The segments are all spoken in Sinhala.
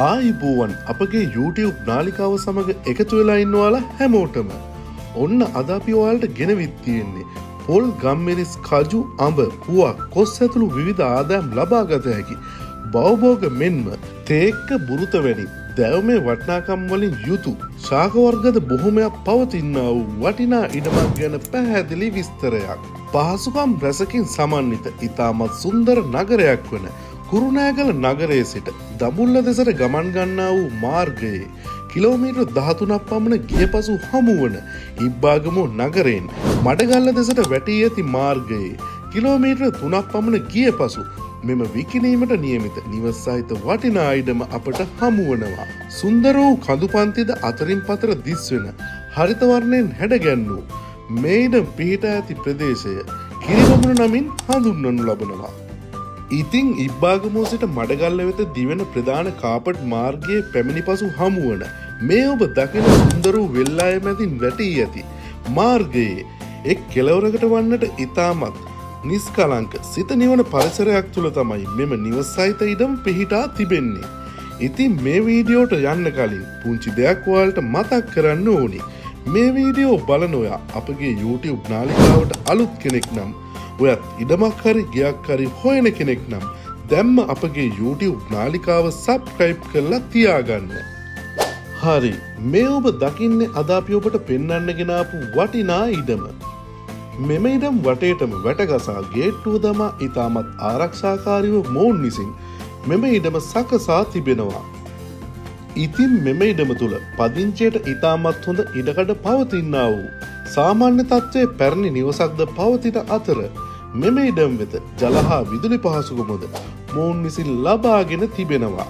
ආයිබෝවන් අපගේ YouTube නාලිකාව සමග එකතු වෙලා ඉන්නවාලා හැමෝටම. ඔන්න අද අපි ඔයාලට ගෙනවිත් තියෙන්නේ පොල් ගම්මිරිස් කජු අඹ පුවක් කොස් ඇතුළු විවිධ ආදායම් ලබා ගත හැකි භවභෝග මෙන්ම තේක්ක බුරුත වැනි දැවමේ වටිනාකම් වලින් යුතු ශාක වර්ගද බොහොමයක් පවතිනා වූ වටිනා ඉඩමක් ගැන පැහැදිලි විස්තරයක්. පහසුකම් රැසකින් සමන්විත ඉතාමත් සුන්දර නගරයක් වන කුරුණෑගල නගරයේ සිට දඹුල්ල දෙසට ගමන් ගන්නා වූ මාර්ගයේ කිලෝමීටර් 13ක් පමණ ගිය පසු හමුවන ඉබ්බාගමු නගරයෙන් මඩගල්ල දෙසට වැටී ඇති මාර්ගයේ කිලෝමීටර් 3ක් පමණ ගිය පසු මෙම විකිණීමට නියමිත නිවස් සහිත වටිනා ඉඩම අපට හමුවනවා. සුන්දර වූ කඳු පන්තිද අතරින් පතර දිස්වෙන හරිත වර්ණයෙන් හැඩගැන්වූ මේ ඉඩම පිහිටා ඇති ප්‍රදේශය කිරිබමුණ නමින් හඳුන්වනු ලබනවා. ඉතින් ඉබ්බාගමුව සිට මඩගල්ල වෙත දිවෙන ප්‍රධාන කාපට් මාර්ගයේ පැමිණි පසු හමුවන මේ ඔබ දකින සුන්දර වූ වෙල්ලාය මැදින් වැටී ඇති මාර්ගයේ එක් කෙළවරකට වන්නට ඉතාමත් නිස්කලංක සිත නිවන පරිසරයක් තුළ තමයි මෙම නිවස් සහිත ඉඩම් පිහිටා තිබෙන්නේ. ඉතින් මේ වීඩියෝට යන්න කලින් පුංචි දෙයක් ඔයාලට මතක් කරන්න ඕනි. මේ වීඩියෝ බලන ඔයා අපගේ YouTube නාලිකාවට අලුත් කෙනෙක් නම් ඔයත් ඉඩමක් හරි ගයක් හරි හොයන කෙනෙක් නම් දැම්ම අපගේ YouTube නාලිකාව සබ්ස්ක්‍රයිබ් කරලා තියාගන්න. හරි, මේ ඔබ දකින්නේ අද අපි ඔබට පෙන්වන්න ගෙන ආපු වටිනා ඉඩම. මෙම ඉඩම් වටේටම වැටගසා ගේට්ටුව දමා ඉතාමත් ආරක්ෂාකාරීව මොවුන් විසින් මෙම ඉඩම සකසා තිබෙනවා. ඉතින් මෙම ඉඩම තුළ පදිංචියට ඉතාමත් හොඳ ඉඩකඩ පවතිනා වූ සාමාන්‍ය තත්ත්වයේ පැරණි නිවසක්ද පවතින අතර මෙම ඉඩම් වෙත ජල හා විදුලි පහසුකමද මොවුන් විසින් ලබාගෙන තිබෙනවා.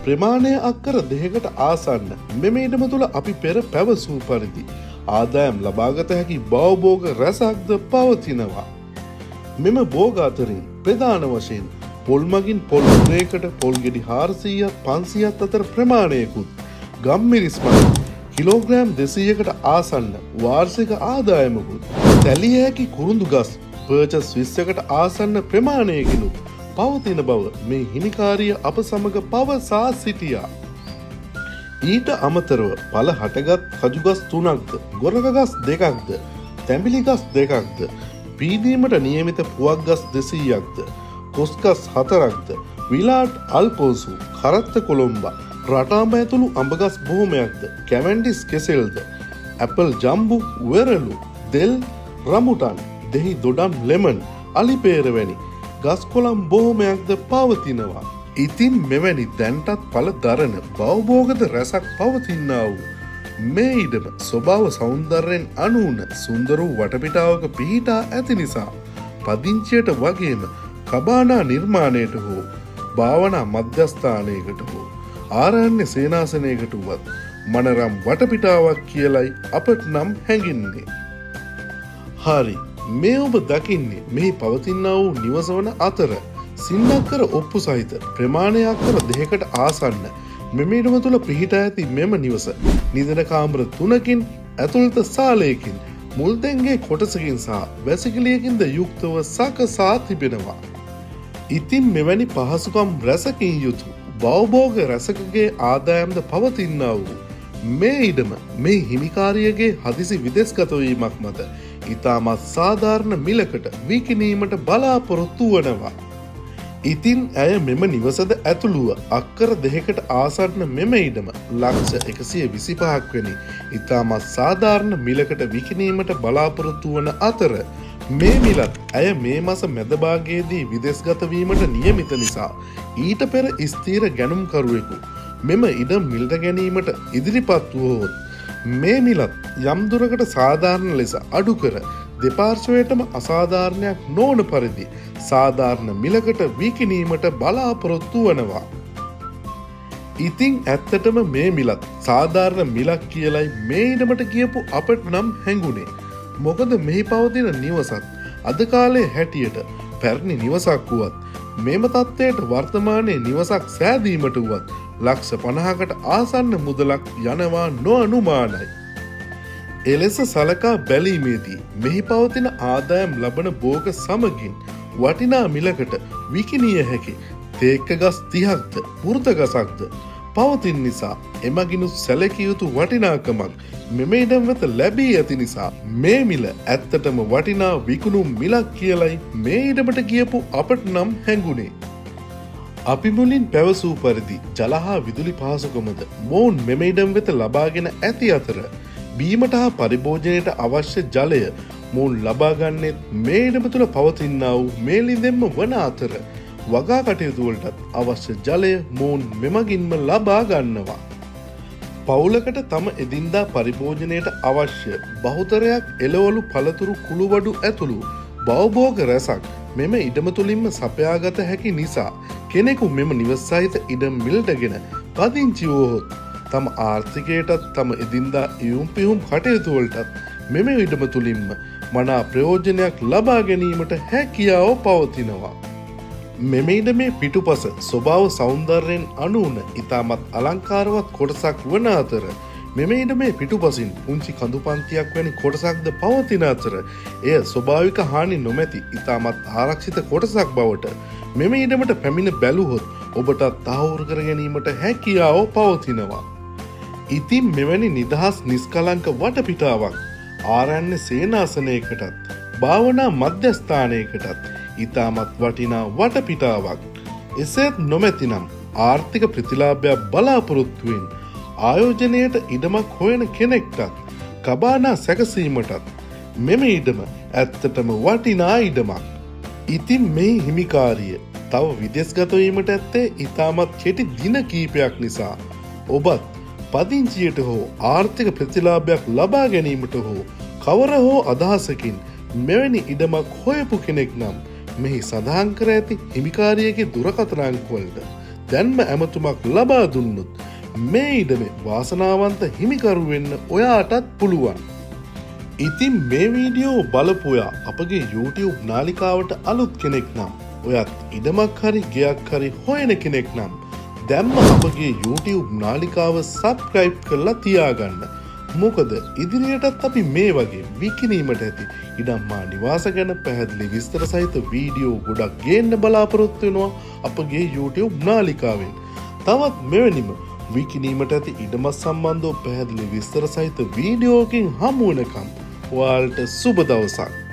ප්‍රමාණය අක්කර 2කට ආසන්න මෙම ඉඩම තුළ අපි පෙර පැවසූ පරිදි ආදායම් ලබාගත හැකි භවභෝග රැසක්ද පවතිනවා. මෙම භෝග අතරින් ප්‍රධාන වශයෙන් පොල් මගින් පොල් උරේකට පොල් ගෙඩි 400ත් 500ත් අතර ප්‍රමාණයකුත් ගම්මිරිස් මගින් කිලෝග්‍රෑම් 200කට ආසන්න වාර්ෂික ආදායමකුත් තැලිය හැකි කුරුඳු ගස් පර්චස් 20කට ආසන්න ප්‍රමාණයකිනුත් පවතින බව මේ හිමිකාරිය අප සමග පවසා සිටියා. ඊට අමතරව පළ හටගත් කජුගස් 3ක්ද ගොරක ගස් 2ක්ද තැඹිලි ගස් 2ක්ද පීදීමට නියමිත පුවක් ගස් 200ක්ද කොස් ගස් 4ක්ද විලාට් අල්පෝසු කරත්ත කොළොම්බ රටාඹ ඇතුළු අඹගස් බොහොමයක්ද කැවැන්ඩිස් කෙසෙල්ද ඇපල් ජම්බු වෙරළු දෙල් රමුටන් දෙහි දොඩම් ලෙමන් අලිපේර වැනි ගස් කොළම් බොහොමයක්ද පවතිනවා. ඉතින් මෙවැනි දැන්ටත් පල දරන භවභෝගද රැසක් පවතින්නා වූ මේ ඉඩම ස්වභාව සෞන්දර්යෙන් අනූන සුන්දර වූ වටපිටාවක පිහිටා ඇති නිසා පදිංචියට වගේම කබානා නිර්මාණයට හෝ භාවනා මධ්‍යස්ථානයකට හෝ ආරණ්‍ය සේනාසනයකට වුවත් මනරම් වටපිටාවක් කියලයි අපට නම් හැඟින්නේ. හරි, මේ ඔබ දකින්නේ මෙහි පවතිනා වූ නිවස වන අතර සින්නක්කර ඔප්පු සහිත ප්‍රමාණයක් කර 2කට ආසන්න මෙම ඉඩම තුළ පිහිටා ඇති මෙම නිවස නිදන කාමර 3කින් ඇතුළත සාලයකින් මුල්තැන්ගේ කොටසකින් සහ වැසිකිළියකින්ද යුක්තව සකසා තිබෙනවා. ඉතින් මෙවැනි පහසුකම් රැසකින් යුතු භවභෝග රැසකගේ ආදායම්ද පවතිනා වූ මේ ඉඩම මේ හිමිකාරියගේ හදිසි විදෙස්ගත වීමක් මත ඉතාමත් සාධාරණ මිලකට විකිණීමට බලාපොරොත්තු වනවා. ඉතින් ඇය මෙම නිවසද ඇතුළුව අක්කර 2කට ආසන්න මෙම ඉඩම ලක්ෂ 125ක් වැනි ඉතාමත් සාධාරණ මිලකට විකිණීමට බලාපොරොත්තු වන අතර මේ මිලත් ඇය මේ මස මැදභාගයේදී විදෙස්ගත වීමට නියමිත නිසා ඊට පෙර ස්ථීර ගැනුම්කරුවෙකු මෙම ඉඩම් මිලට ගැනීමට ඉදිරිපත් වුවහොත් මේ මිලත් යම් දුරකට සාධාරණ ලෙස අඩු කර දෙපාර්ශ්වයටම අසාධාරණයක් නොවන පරිදි සාධාරණ මිලකට විකිණීමට බලාපොරොත්තු වනවා. ඉතින් ඇත්තටම මේ මිලත් සාධාරණ මිලක් කියලයි මේ ඉඩමට කියපු අපට නම් හැඟුණේ. මොකද මෙහි පවතින නිවසත් අද කාලේ හැටියට පැරණි නිවසක් වුවත් මෙම තත්ත්වයට වර්තමානයේ නිවසක් සෑදීමට වුවත් ලක්ෂ 50කට ආසන්න මුදලක් යනවා නොඅනුමානයි. එලෙස සලකා බැලීමේදී මෙහි පවතින ආදායම් ලබන භෝග සමගින් වටිනා මිලකට විකිණිය හැකි තේක්ක ගස් 30ක්ද වෘත ගසක්ද පවතින නිසා එමගිනුත් සැලකිය යුතු වටිනාකමක් මෙම ඉඩම් වෙත ලැබී ඇති නිසා මේ මිල ඇත්තටම වටිනා විකුණුම් මිලක් කියලයි මේ ඉඩමට ගියපු අපට නම් හැඟුණේ. අපි මුලින් පැවසූ පරිදි ජල හා විදුලි පහසුකමද මොවුන් මෙම ඉඩම් වෙත ලබාගෙන ඇති අතර බීමට හා පරිභෝජනයට අවශ්‍ය ජලය මොවුන් ලබාගන්නෙත් මේ ඉඩම තුළ පවතින්නා වූ මේ ලිඳෙන්ම වන අතර වගා කටයුතු වලටත් අවශ්‍ය ජලය මොවුන් මෙමගින්ම ලබා ගන්නවා. පවුලකට තම එදින්දා පරිභෝජනයට අවශ්‍ය බහුතරයක් එළවලු පළතුරු කුළුවඩු ඇතුළු භවභෝග රැසක් මෙම ඉඩම තුළින්ම සපයාගත හැකි නිසා කෙනෙකු මෙම නිවස් සහිත ඉඩම් මිලටගෙන පදිංචි වූහොත් තම ආර්ථිකයටත් තම එදින්දා ඉවුම් පිහුම් කටයුතු වලටත් මෙම ඉඩම තුළින්ම මනා ප්‍රයෝජනයක් ලබා ගැනීමට හැකියාව පවතිනවා. මෙම ඉඩමේ පිටුපස ස්වභාව සෞන්දර්යයෙන් අනූන ඉතාමත් අලංකාරවත් කොටසක් වන අතර මෙම ඉඩමේ පිටුපසින් පුංචි කඳු පන්තියක් වැනි කොටසක්ද පවතින අතර එය ස්වභාවික හානි නොමැති ඉතාමත් ආරක්ෂිත කොටසක් බවට මෙම ඉඩමට පැමිණ බැලුහොත් ඔබටත් තහවුරු කර ගැනීමට හැකියාව පවතිනවා. ඉතින් මෙවැනි නිදහස් නිස්කලංක වටපිටාවක් ආරණ්‍ය සේනාසනයකටත් භාවනා මධ්‍යස්ථානයකටත් ඉතාමත් වටිනා වටපිටාවක්. එසේත් නොමැතිනම් ආර්ථික ප්‍රතිලාභයක් බලාපොරොත්තුවෙන් ආයෝජනයට ඉඩමක් හොයන කෙනෙක්ටත් කබානා සැකසීමටත් මෙම ඉඩම ඇත්තටම වටිනා ඉඩමක්. ඉතින් මේ හිමිකාරිය තව විදෙස්ගත වීමට ඇත්තේ ඉතාමත් කෙටි දින කීපයක් නිසා ඔබත් පදිංචියට හෝ ආර්ථික ප්‍රතිලාභයක් ලබා ගැනීමට හෝ කවර හෝ අදහසකින් මෙවැනි ඉඩමක් හොයපු කෙනෙක් නම් මෙහි සඳහන් කර ඇති හිමිකාරියගේ දුරකථන අංකවලට දැන්ම ඇමතුමක් ලබා දුන්නොත් මේ ඉඩමේ වාසනාවන්ත හිමිකරු වෙන්න ඔයාටත් පුළුවන්. ඉතින් මේ වීඩියෝ බලපු ඔයා අපගේ YouTube නාලිකාවට අලුත් කෙනෙක් නම් ඔයත් ඉඩමක් හරි ගෙයක් හරි හොයන කෙනෙක් නම් දැන්ම අපගේ YouTube නාලිකාව සබ්ස්ක්‍රයිබ් කරලා තියාගන්න. මොකද ඉදිරියටත් අපි මේ වගේ විකිණීමට ඇති ඉඩම්මා නිවාස ගැන පැහැදිලි විස්තර සහිත වීඩියෝ ගොඩක් ගේන්න බලාපොරොත්තු වෙනවා අපගේ YouTube නාලිකාවෙන්. තවත් මෙවැනිම විකිණීමට ඇති ඉඩමත් සම්බන්ධව පැහැදිලි විස්තර සහිත වීඩියෝකින් හමු වෙනකම් ඔයාලට සුබ දවසක්.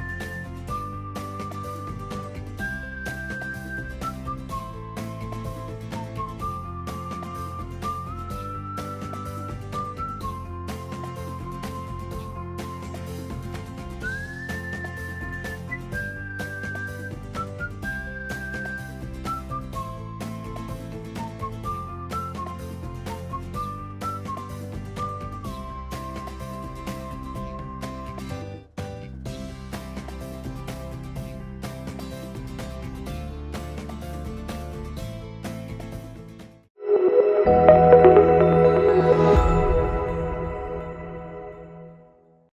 you